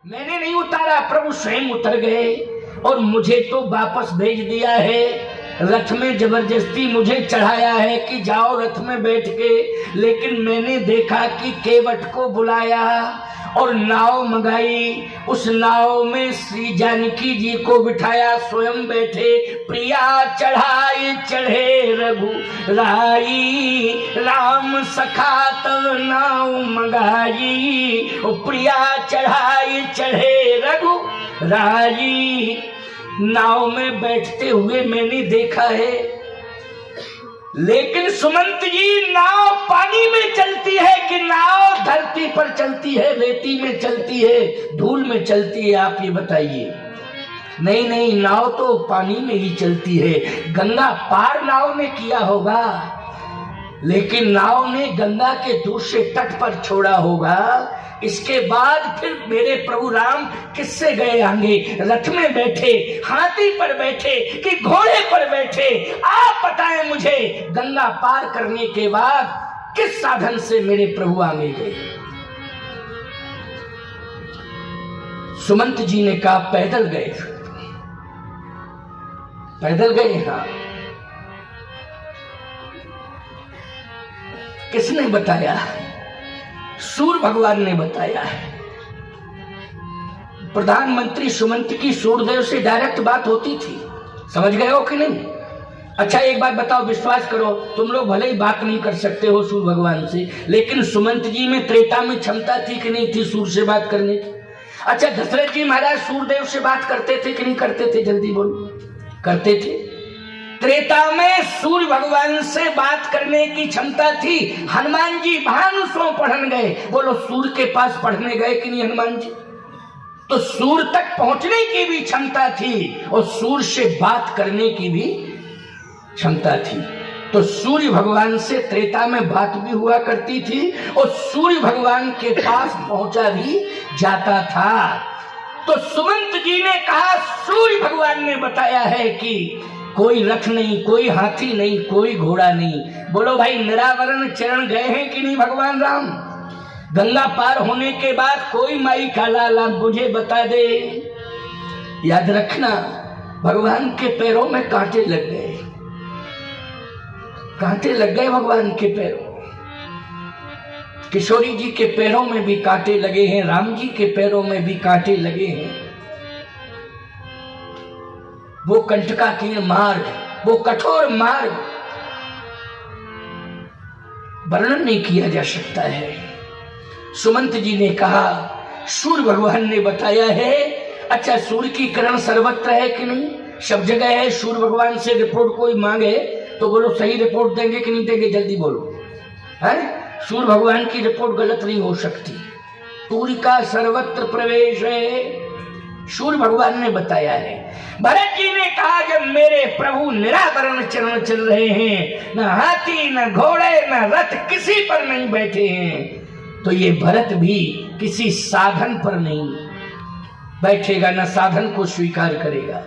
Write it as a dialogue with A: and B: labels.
A: मैंने नहीं उतारा, प्रभु स्वयं उतर गए और मुझे तो वापस भेज दिया है। रथ में जबरदस्ती मुझे चढ़ाया है कि जाओ रथ में बैठ के, लेकिन मैंने देखा कि केवट को बुलाया और नाव मंगाई। उस नाव में श्री जानकी जी को बिठाया, स्वयं बैठे। प्रिया चढ़ाई चढ़े रघुराई, राम सखा तब नाव मंगाई। प्रिया चढ़ाई चढ़े रघुराई, नाव में बैठते हुए मैंने देखा है। लेकिन सुमंत जी, नाव पानी में चलती है कि नाव धरती पर चलती है, रेती में चलती है, धूल में चलती है, आप ये बताइए। नहीं नहीं, नाव तो पानी में ही चलती है। गंगा पार नाव ने किया होगा, लेकिन नाव ने गंगा के दूसरे तट पर छोड़ा होगा। इसके बाद फिर मेरे प्रभु राम किससे गए आगे? रथ में बैठे, हाथी पर बैठे कि घोड़े पर बैठे? आप बताएं मुझे, गंगा पार करने के बाद किस साधन से मेरे प्रभु आगे गए? सुमंत जी ने कहा पैदल गए। पैदल गए? हाँ। किसने बताया? सूर्य भगवान ने बताया है। प्रधानमंत्री सुमंत की सूर्यदेव से डायरेक्ट बात होती थी, समझ गए हो कि नहीं? अच्छा एक बात बताओ, विश्वास करो, तुम लोग भले ही बात नहीं कर सकते हो सूर्य भगवान से, लेकिन सुमंत जी में त्रेता में क्षमता थी कि नहीं थी सूर्य से बात करने की? अच्छा दशरथ जी महाराज सूर्यदेव से बात करते थे कि नहीं करते थे? जल्दी बोलो। करते थे। त्रेता में सूर्य भगवान से बात करने की क्षमता थी। हनुमान जी भानु सो पढ़ने गए, बोलो सूर्य के पास पढ़ने गए कि नहीं हनुमान जी? तो सूर्य तक पहुंचने की भी क्षमता थी और सूर्य से बात करने की भी क्षमता थी। तो सूर्य भगवान से त्रेता में बात भी हुआ करती थी और सूर्य भगवान के पास पहुंचा भी जाता था। तो सुमंत जी ने कहा सूर्य भगवान ने बताया है कि कोई रथ नहीं, कोई हाथी नहीं, कोई घोड़ा नहीं। बोलो भाई, निरावरण चरण गए हैं कि नहीं भगवान राम? गंगा पार होने के बाद कोई माई का लाला मुझे बता दे। याद रखना, भगवान के पैरों में कांटे लग गए, कांटे लग गए भगवान के पैरों। किशोरी जी के पैरों में भी कांटे लगे हैं, राम जी के पैरों में भी कांटे लगे हैं। वो कंटकाकीर्ण मार्ग, वो कठोर मार्ग वर्णन नहीं किया जा सकता है। सुमंत जी ने कहा सूर्य भगवान ने बताया है। अच्छा, सूर्य की किरण सर्वत्र है कि नहीं? सब जगह है। सूर्य भगवान से रिपोर्ट कोई मांगे तो बोलो सही रिपोर्ट देंगे कि नहीं देंगे? जल्दी बोलो। है, सूर्य भगवान की रिपोर्ट गलत नहीं हो सकती। सूर्य का सर्वत्र प्रवेश है, सूर्य भगवान ने बताया है। भरत जी ने कहा जब मेरे प्रभु निरावरण चरण चल रहे हैं, न हाथी न घोड़े न रथ किसी पर नहीं बैठे हैं, तो ये भरत भी किसी साधन पर नहीं बैठेगा, न साधन को स्वीकार करेगा।